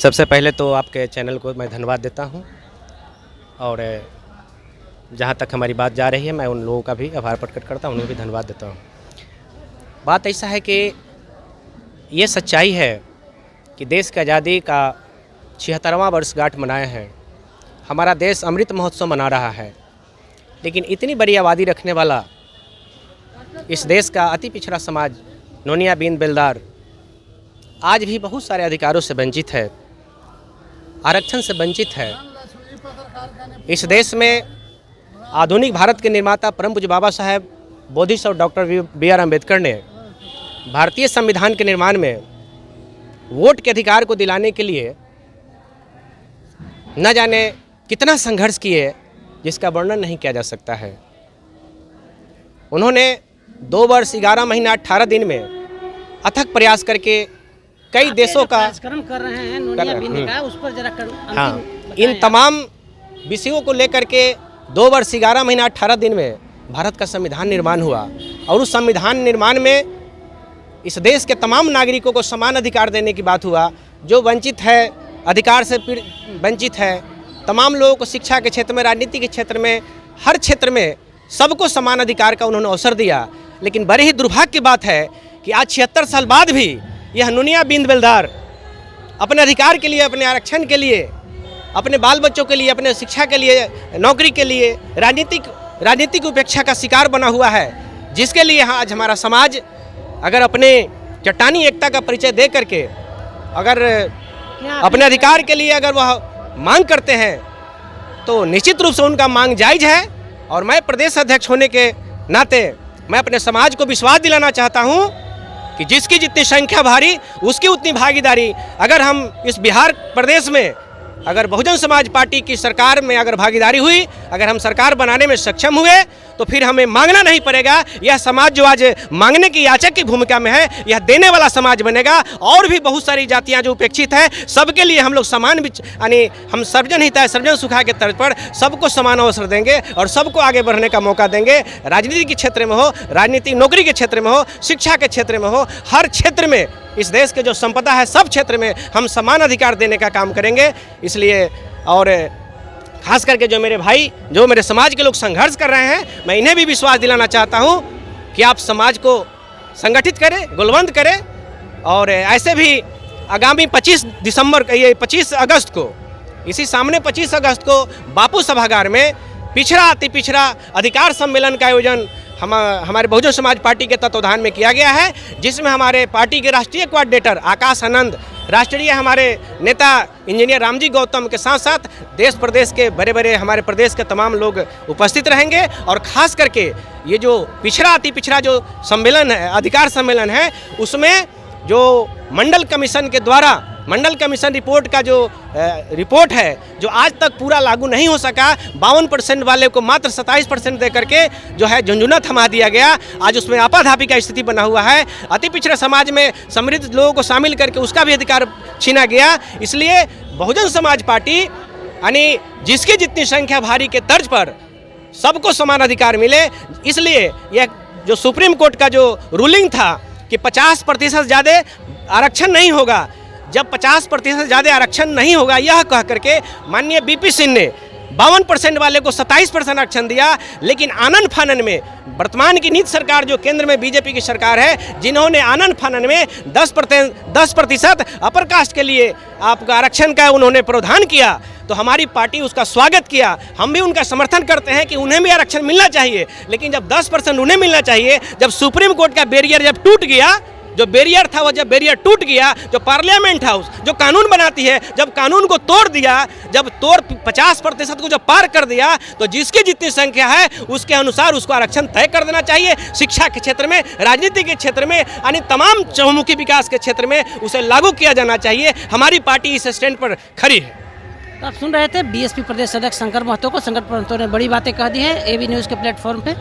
सबसे पहले तो आपके चैनल को मैं धन्यवाद देता हूं और जहां तक हमारी बात जा रही है मैं उन लोगों का भी आभार प्रकट करता हूं, उन्हें भी धन्यवाद देता हूं। बात ऐसा है कि ये सच्चाई है कि देश की आज़ादी का 76वां वर्षगांठ मनाए हैं। हमारा देश अमृत महोत्सव मना रहा है, लेकिन इतनी बड़ी आबादी रखने वाला इस देश का अति पिछड़ा समाज नोनिया बीन बेलदार आज भी बहुत सारे अधिकारों से वंचित है, आरक्षण से वंचित है। इस देश में आधुनिक भारत के निर्माता परम पूज्य बाबा साहेब बोधिसत्व डॉक्टर बी आर अम्बेडकर ने भारतीय संविधान के निर्माण में वोट के अधिकार को दिलाने के लिए न जाने कितना संघर्ष किए, जिसका वर्णन नहीं किया जा सकता है। उन्होंने 2 वर्ष 11 महीना 18 दिन में अथक प्रयास करके कई देशों का कार्यक्रम कर रहे हैं नोनिया बिंद का, उस पर जरा हाँ, इन तमाम विषयों को लेकर के 2 वर्ष 11 महीना 18 दिन में भारत का संविधान निर्माण हुआ और उस संविधान निर्माण में इस देश के तमाम नागरिकों को समान अधिकार देने की बात हुआ। जो वंचित है, अधिकार से वंचित है, तमाम लोगों को शिक्षा के क्षेत्र में, राजनीति के क्षेत्र में, हर क्षेत्र में सबको समान अधिकार का उन्होंने अवसर दिया। लेकिन बड़ी ही दुर्भाग्य की बात है कि आज 76 साल बाद भी यह नोनिया बिंद बेलदार अपने अधिकार के लिए, अपने आरक्षण के लिए, अपने बाल बच्चों के लिए, अपने शिक्षा के लिए, नौकरी के लिए राजनीतिक उपेक्षा का शिकार बना हुआ है, जिसके लिए आज हमारा समाज अगर अपने चट्टानी एकता का परिचय दे करके अगर अपने अधिकार के लिए अगर वह मांग करते हैं तो निश्चित रूप से उनका मांग जायज़ है। और मैं प्रदेश अध्यक्ष होने के नाते मैं अपने समाज को विश्वास दिलाना चाहता हूं कि जिसकी जितनी संख्या भारी उसकी उतनी भागीदारी। अगर हम इस बिहार प्रदेश में अगर बहुजन समाज पार्टी की सरकार में अगर भागीदारी हुई, अगर हम सरकार बनाने में सक्षम हुए, तो फिर हमें मांगना नहीं पड़ेगा। यह समाज जो आज मांगने की याचक की भूमिका में है, यह देने वाला समाज बनेगा। और भी बहुत सारी जातियां जो उपेक्षित है, सबके लिए हम लोग समान यानी हम सर्वजन हिताय सर्वजन सुखाय के तर्ज पर सबको समान अवसर देंगे और सबको आगे बढ़ने का मौका देंगे। राजनीति के क्षेत्र में हो, राजनीति नौकरी के क्षेत्र में हो, शिक्षा के क्षेत्र में हो, हर क्षेत्र में इस देश के जो संपदा है सब क्षेत्र में हम समान अधिकार देने का काम करेंगे। इसलिए और खास करके जो मेरे भाई, जो मेरे समाज के लोग संघर्ष कर रहे हैं, मैं इन्हें भी विश्वास दिलाना चाहता हूं कि आप समाज को संगठित करें, गुलवंत करें। और ऐसे भी आगामी 25 अगस्त को, इसी सामने 25 अगस्त को बापू सभागार में पिछड़ा अति पिछड़ा अधिकार सम्मेलन का आयोजन हमारे बहुजन समाज पार्टी के तत्वाधान में किया गया है, जिसमें हमारे पार्टी के राष्ट्रीय कोऑर्डिनेटर आकाश आनंद, राष्ट्रीय हमारे नेता इंजीनियर रामजी गौतम के साथ साथ देश प्रदेश के बड़े बड़े हमारे प्रदेश के तमाम लोग उपस्थित रहेंगे। और ख़ास करके ये जो पिछड़ा अति पिछड़ा जो सम्मेलन है, अधिकार सम्मेलन है, उसमें जो मंडल कमीशन के द्वारा मंडल कमीशन रिपोर्ट का जो रिपोर्ट है, जो आज तक पूरा लागू नहीं हो सका, 52% वाले को मात्र 27% दे करके जो है झुंझुना थमा दिया गया। आज उसमें आपाधापी का स्थिति बना हुआ है। अति पिछड़े समाज में समृद्ध लोगों को शामिल करके उसका भी अधिकार छीना गया। इसलिए बहुजन समाज पार्टी यानी जिसकी जितनी संख्या भारी के तर्ज पर सबको समान अधिकार मिले, इसलिए यह जो सुप्रीम कोर्ट का जो रूलिंग था कि 50% ज़्यादा आरक्षण नहीं होगा, जब 50% ज़्यादा आरक्षण नहीं होगा, यह कह करके माननीय बीपी सिंह ने 52% वाले को 27% आरक्षण दिया। लेकिन आनन फानन में वर्तमान की नीति सरकार जो केंद्र में बीजेपी की सरकार है, जिन्होंने आनन फानन में 10% अपर कास्ट के लिए आपका आरक्षण का उन्होंने प्रावधान किया, तो हमारी पार्टी उसका स्वागत किया। हम भी उनका समर्थन करते हैं कि उन्हें भी आरक्षण मिलना चाहिए। लेकिन जब 10% उन्हें मिलना चाहिए, जब सुप्रीम कोर्ट का बैरियर जब टूट गया, जो बैरियर था वो जब बैरियर टूट गया, जो पार्लियामेंट हाउस जो कानून बनाती है, जब कानून को तोड़ दिया, जब 50% को जब पार कर दिया, तो जिसकी जितनी संख्या है उसके अनुसार उसको आरक्षण तय कर देना चाहिए। शिक्षा के क्षेत्र में, राजनीति के क्षेत्र में, यानी तमाम चहुमुखी विकास के क्षेत्र में उसे लागू किया जाना चाहिए। हमारी पार्टी इस स्टैंड पर खड़ी है। तो आप सुन रहे थे बीएसपी प्रदेश अध्यक्ष शंकर महतो को। शंकर महतो ने बड़ी बातें कह दी हैं एबी न्यूज़ के प्लेटफॉर्म पे।